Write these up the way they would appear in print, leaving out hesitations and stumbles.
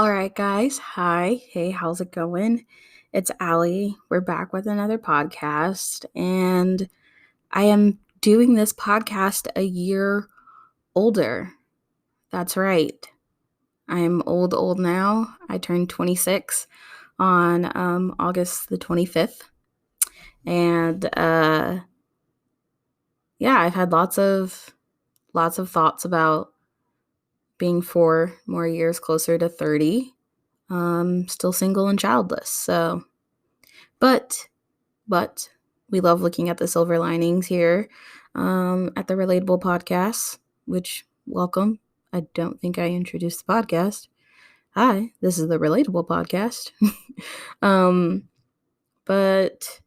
All right, guys. Hi. Hey, how's it going? It's Allie. We're back with another podcast, and I am doing this podcast a year older. That's right. I am old now. I turned 26 on August the 25th. And yeah, I've had lots of thoughts about being 4 more years closer to 30. Still single and childless. So But we love looking at the silver linings here at the Relatable Podcast, which, welcome. I don't think I introduced the podcast. Hi, this is the Relatable Podcast. um, but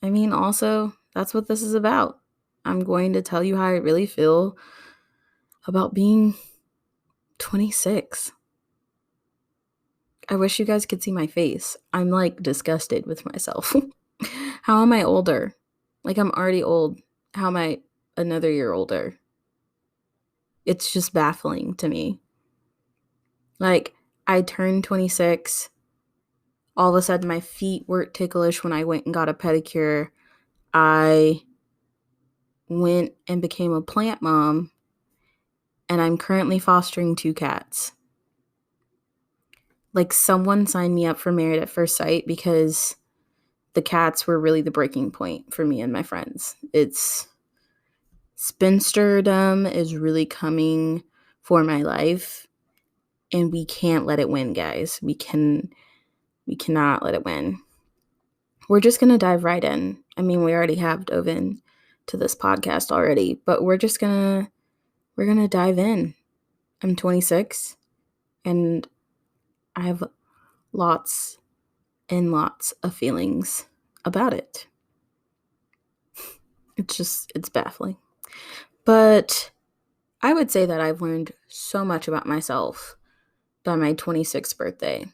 I mean, also, that's what this is about. I'm going to tell you how I really feel about being 26. I wish you guys could see my face. I'm like disgusted with myself. How am I older? Like, I'm already old. How am I another year older? It's just baffling to me. Like, I turned 26. All of a sudden, my feet were ticklish when I went and got a pedicure. I went and became a plant mom, and I'm currently fostering 2 cats. Like, someone signed me up for Married at First Sight because the cats were really the breaking point for me and my friends. Spinsterdom is really coming for my life, and we can't let it win, guys. We cannot let it win. We're just going to dive right in. I mean, we already have dove in to this podcast already, but we're going to dive in. I'm 26 and I have lots and lots of feelings about it. It's baffling. But I would say that I've learned so much about myself by my 26th birthday.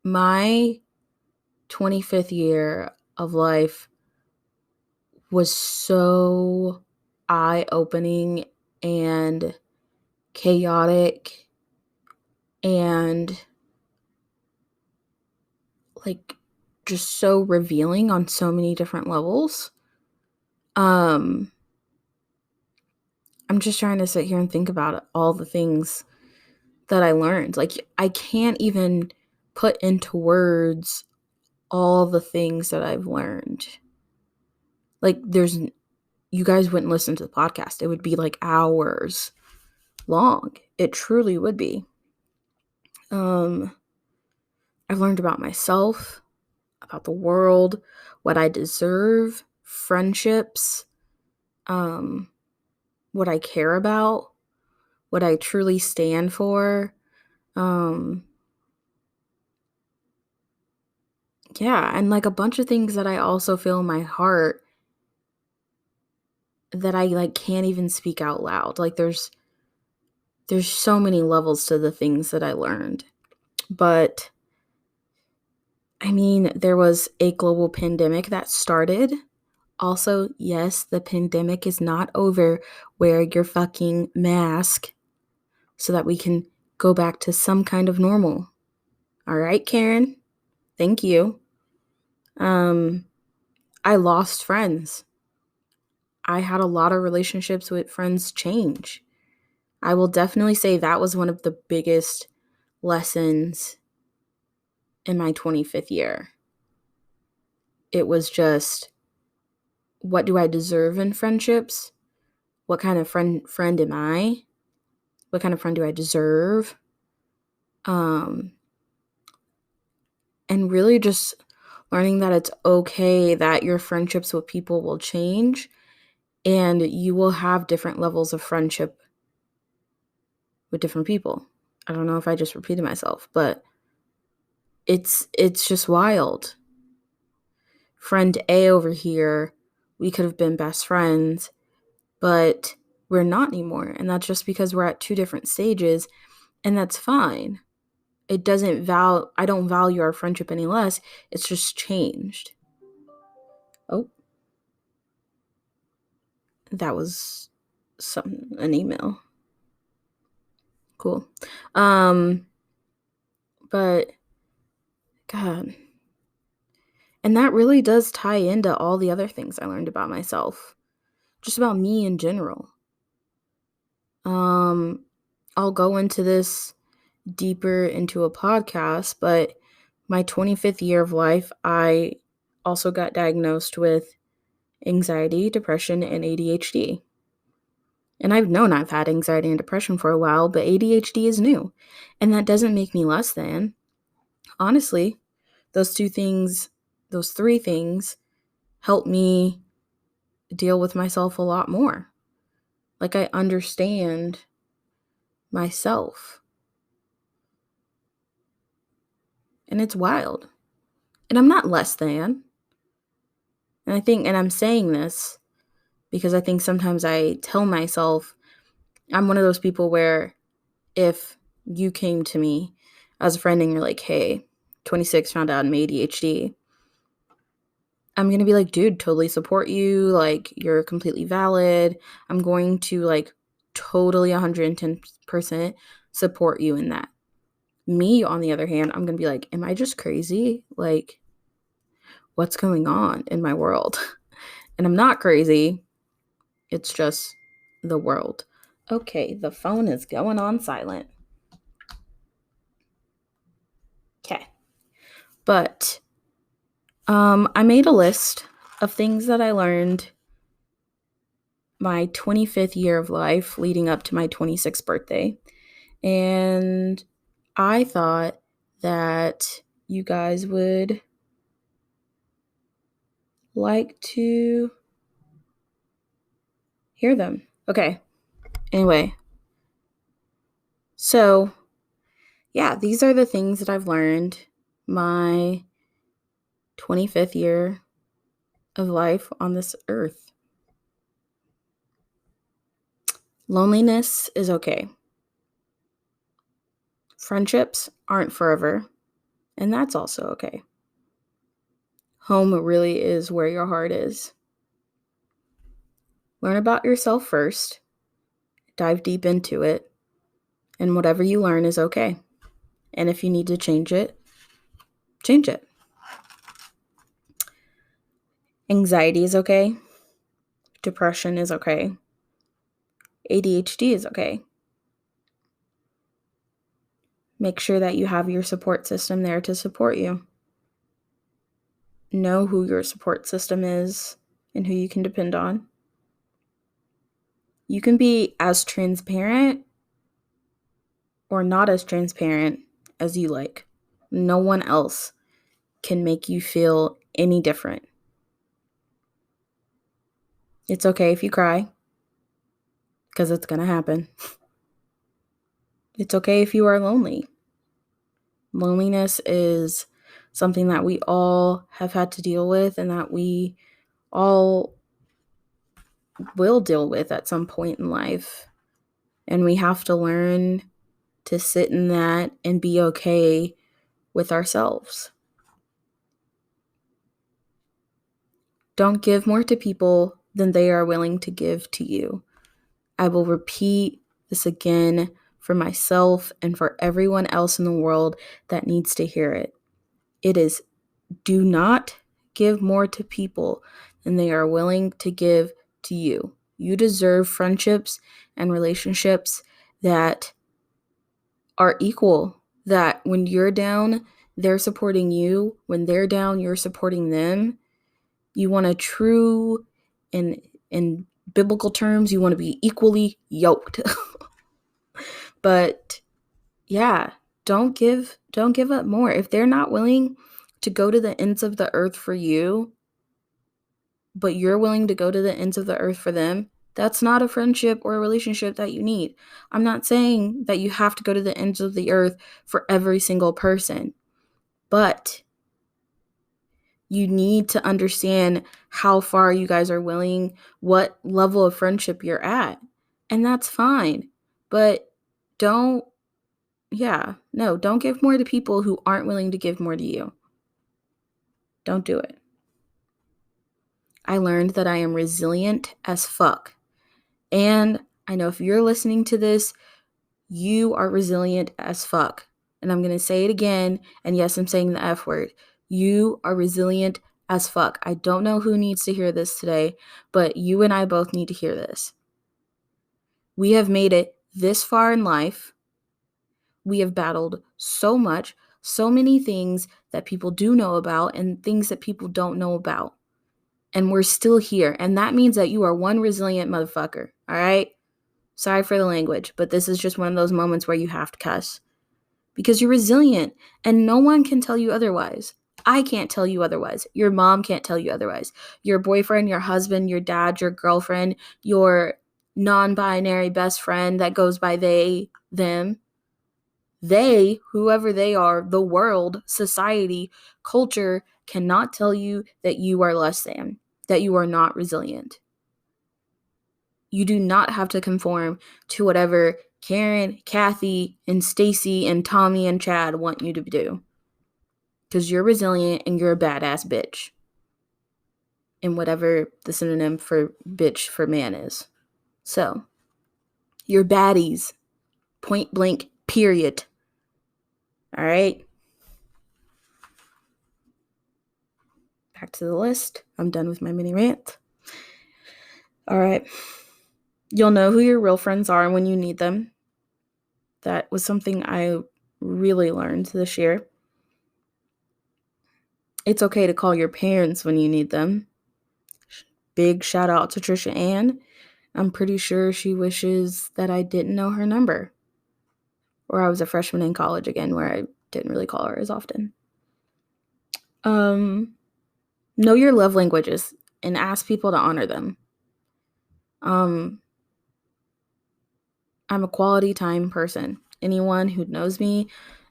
My 25th year of life was so eye-opening and chaotic and like just so revealing on so many different levels. I'm just trying to sit here and think about all the things that I learned. Like, I can't even put into words all the things that I've learned. Like, you guys wouldn't listen to the podcast. It would be like hours long. It truly would be. I've learned about myself, about the world, what I deserve, friendships, what I care about, what I truly stand for. Yeah, and like a bunch of things that I also feel in my heart that I like can't even speak out loud. Like, there's so many levels to the things that I learned. But I mean, there was a global pandemic that started. Also, yes, the pandemic is not over. Wear your fucking mask so that we can go back to some kind of normal. All right, Karen. Thank you. I lost friends. I had a lot of relationships with friends change. I will definitely say that was one of the biggest lessons in my 25th year. It was just, what do I deserve in friendships? What kind of friend am I? What kind of friend do I deserve? And really just learning that it's okay that your friendships with people will change and you will have different levels of friendship with different people. I don't know if I just repeated myself, but it's just wild. Friend A over here, we could have been best friends, but we're not anymore. And that's just because we're at 2 different stages, and that's fine. I don't value our friendship any less. It's just changed. Oh, that was an email. Cool. But, God. And that really does tie into all the other things I learned about myself. Just about me in general. I'll go into this deeper into a podcast, but my 25th year of life, I also got diagnosed with anxiety, depression, and ADHD. And I've known I've had anxiety and depression for a while, but ADHD is new. And that doesn't make me less than. Honestly, those three things help me deal with myself a lot more. Like, I understand myself. And it's wild. And I'm not less than. And I'm saying this because I think sometimes I tell myself, I'm one of those people where if you came to me as a friend and you're like, hey, 26, found out I'm ADHD, I'm going to be like, dude, totally support you. Like, you're completely valid. I'm going to like totally 110% support you in that. Me, on the other hand, I'm going to be like, am I just crazy? Like, what's going on in my world? And I'm not crazy. It's just the world. Okay, the phone is going on silent. Okay. But I made a list of things that I learned my 25th year of life leading up to my 26th birthday. And I thought that you guys would like to hear them. Okay. Anyway. So, yeah, these are the things that I've learned my 25th year of life on this earth. Loneliness is okay. Friendships aren't forever, and that's also okay. Home really is where your heart is. Learn about yourself first, dive deep into it, and whatever you learn is okay. And if you need to change it, change it. Anxiety is okay. Depression is okay. ADHD is okay. Make sure that you have your support system there to support you. Know who your support system is and who you can depend on. You can be as transparent or not as transparent as you like. No one else can make you feel any different. It's okay if you cry, because it's going to happen. It's okay if you are lonely. Loneliness is something that we all have had to deal with and that we all will deal with at some point in life. And we have to learn to sit in that and be okay with ourselves. Don't give more to people than they are willing to give to you. I will repeat this again for myself and for everyone else in the world that needs to hear it. It is, do not give more to people than they are willing to give to you. You deserve friendships and relationships that are equal, that when you're down, they're supporting you. When they're down, you're supporting them. You want a true, in biblical terms, you want to be equally yoked. But yeah, don't give up more. If they're not willing to go to the ends of the earth for you, but you're willing to go to the ends of the earth for them, that's not a friendship or a relationship that you need. I'm not saying that you have to go to the ends of the earth for every single person, but you need to understand how far you guys are willing, what level of friendship you're at. And that's fine. But don't give more to people who aren't willing to give more to you. Don't do it. I learned that I am resilient as fuck. And I know if you're listening to this, you are resilient as fuck. And I'm going to say it again. And yes, I'm saying the F word. You are resilient as fuck. I don't know who needs to hear this today, but you and I both need to hear this. We have made it this far in life. We have battled so much, so many things that people do know about and things that people don't know about. And we're still here. And that means that you are one resilient motherfucker. All right? Sorry for the language, but this is just one of those moments where you have to cuss. Because you're resilient and no one can tell you otherwise. I can't tell you otherwise. Your mom can't tell you otherwise. Your boyfriend, your husband, your dad, your girlfriend, your non-binary best friend that goes by they, them. They, whoever they are, the world, society, culture, cannot tell you that you are less than, that you are not resilient. You do not have to conform to whatever Karen, Kathy, and Stacy, and Tommy, and Chad want you to do. Because you're resilient and you're a badass bitch. And whatever the synonym for bitch for man is. So, you're baddies. Point blank, period. Alright? Back to the list. I'm done with my mini rant. Alright. You'll know who your real friends are when you need them. That was something I really learned this year. It's okay to call your parents when you need them. Big shout out to Trisha Ann. I'm pretty sure she wishes that I didn't know her number. Or I was a freshman in college again where I didn't really call her as often. Know your love languages and ask people to honor them. I'm a quality time person. Anyone who knows me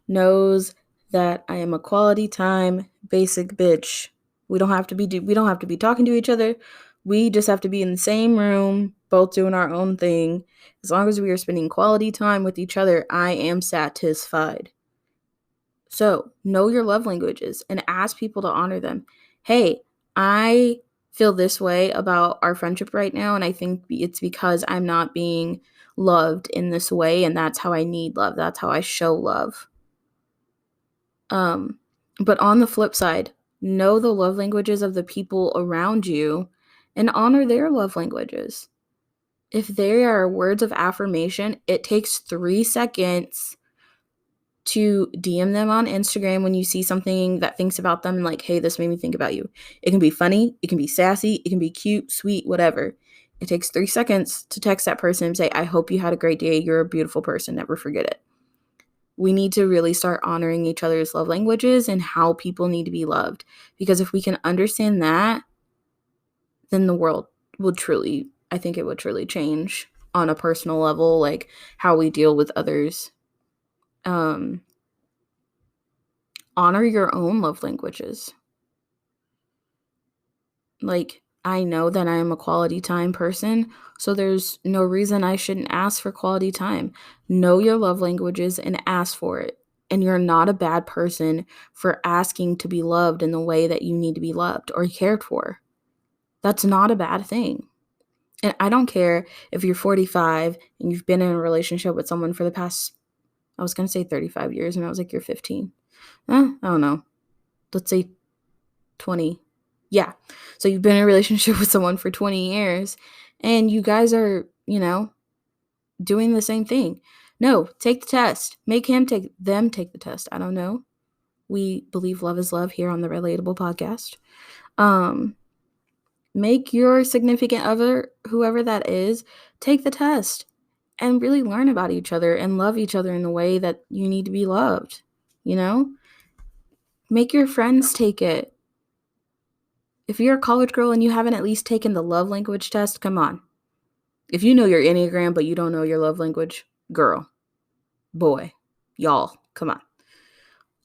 knows that I am a quality time basic bitch. We don't have to be talking to each other. We just have to be in the same room, both doing our own thing. As long as we are spending quality time with each other, I am satisfied. So, know your love languages and ask people to honor them. Hey, I feel this way about our friendship right now, and I think it's because I'm not being loved in this way, and that's how I need love. That's how I show love. But on the flip side, know the love languages of the people around you and honor their love languages. If they are words of affirmation, it takes 3 seconds to DM them on Instagram when you see something that thinks about them, like, hey, this made me think about you. It can be funny, it can be sassy, it can be cute, sweet, whatever. It takes 3 seconds to text that person and say, I hope you had a great day. You're a beautiful person. Never forget it. We need to really start honoring each other's love languages and how people need to be loved. Because if we can understand that, then the world will truly, I think it would truly change on a personal level, like how we deal with others. Honor your own love languages. Like, I know that I am a quality time person, so there's no reason I shouldn't ask for quality time. Know your love languages and ask for it. And you're not a bad person for asking to be loved in the way that you need to be loved or cared for. That's not a bad thing. And I don't care if you're 45 and you've been in a relationship with someone for the past, I was going to say 35 years, and I was like, you're 15. I don't know. Let's say 20. Yeah. So you've been in a relationship with someone for 20 years and you guys are, doing the same thing. No, take the test. Make them take the test. I don't know. We believe love is love here on the Relatable Podcast. Make your significant other, whoever that is, take the test and really learn about each other and love each other in the way that you need to be loved. Make your friends take it. If you're a college girl and you haven't at least taken the love language test, come on. If you know your Enneagram but you don't know your love language, girl, boy, y'all, come on.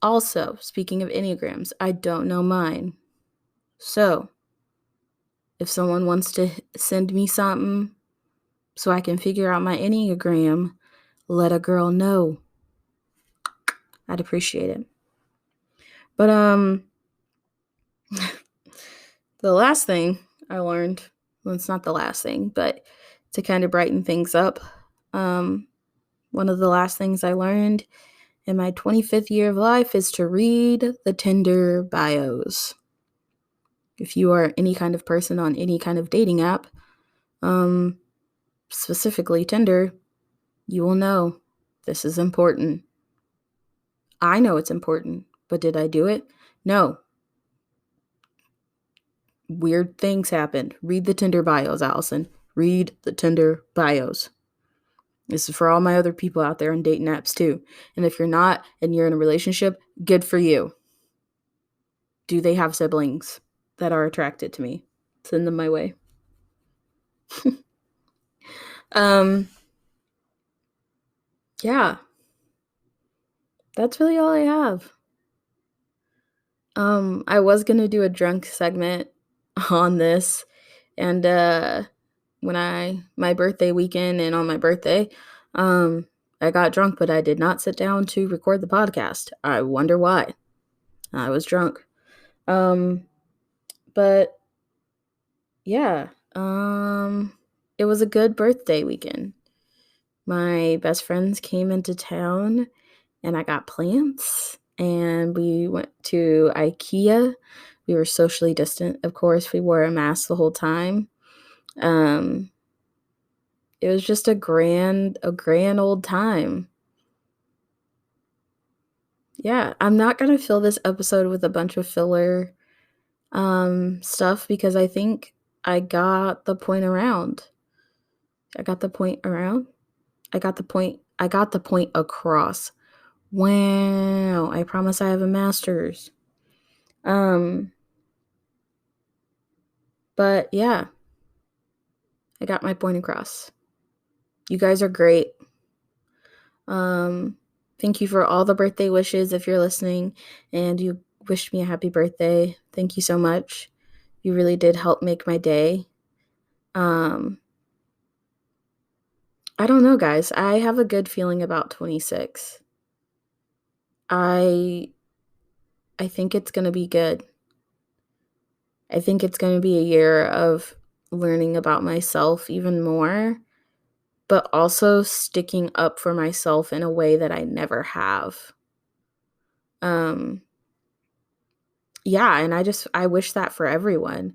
Also, speaking of Enneagrams, I don't know mine. So, if someone wants to send me something so I can figure out my Enneagram, let a girl know. I'd appreciate it. But, the last thing I learned, well, it's not the last thing, but to kind of brighten things up, one of the last things I learned in my 25th year of life is to read the Tinder bios. If you are any kind of person on any kind of dating app, specifically Tinder, you will know this is important. I know it's important, but did I do it? No. Weird things happened. Read the Tinder bios, Allyson. Read the Tinder bios. This is for all my other people out there on dating apps too. And if you're not and you're in a relationship, good for you. Do they have siblings that are attracted to me? Send them my way. Yeah. That's really all I have. I was gonna do a drunk segment on this, and my birthday weekend and on my birthday, I got drunk, but I did not sit down to record the podcast. I wonder why. I was drunk. But yeah, it was a good birthday weekend. My best friends came into town and I got plants and we went to IKEA. We were socially distant, of course. We wore a mask the whole time. It was just a grand old time. Yeah, I'm not gonna fill this episode with a bunch of filler stuff because I think I got the point around. I got the point around. I got the point across. Wow, I promise I have a master's. But yeah, I got my point across. You guys are great. Thank you for all the birthday wishes if you're listening and you wished me a happy birthday. Thank you so much. You really did help make my day. I don't know, guys. I have a good feeling about 26. I think it's going to be good. I think it's going to be a year of learning about myself even more, but also sticking up for myself in a way that I never have. Yeah, and I wish that for everyone.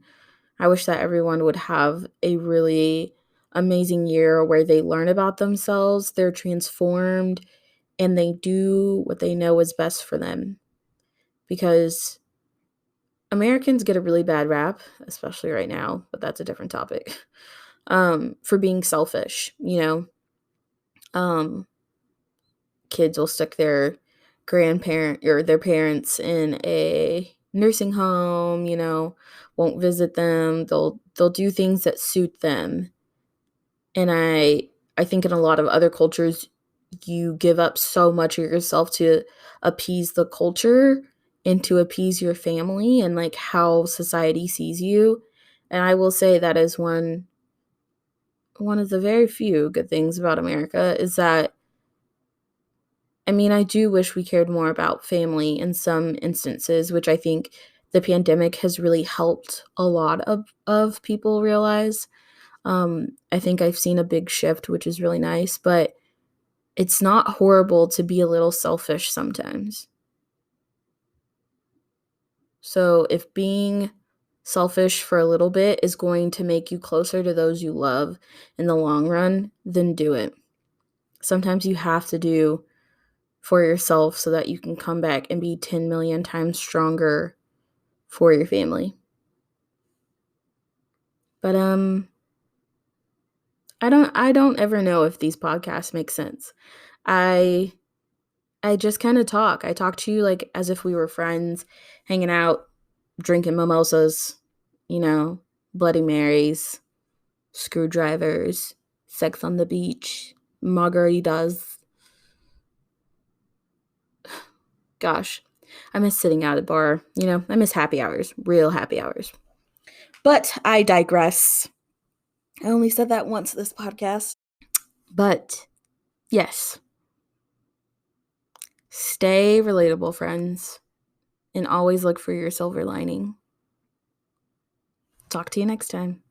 I wish that everyone would have a really amazing year where they learn about themselves, they're transformed, and they do what they know is best for them. Because Americans get a really bad rap, especially right now, but that's a different topic, for being selfish, Kids will stick their grandparent or their parents in a nursing home, won't visit them. They'll do things that suit them. And I think in a lot of other cultures, you give up so much of yourself to appease the culture and to appease your family and like how society sees you. And I will say that is one of the very few good things about America is that I do wish we cared more about family in some instances, which I think the pandemic has really helped a lot of people realize. I think I've seen a big shift, which is really nice, but it's not horrible to be a little selfish sometimes. So if being selfish for a little bit is going to make you closer to those you love in the long run, then do it. Sometimes you have to do for yourself so that you can come back and be 10 million times stronger for your family. But I don't ever know if these podcasts make sense. I just kind of talk. I talk to you like as if we were friends, hanging out, drinking mimosas, Bloody Marys, screwdrivers, sex on the beach, margaritas. Gosh, I miss sitting out at a bar. I miss happy hours, real happy hours. But I digress. I only said that once this podcast. But yes, stay relatable, friends, and always look for your silver lining. Talk to you next time.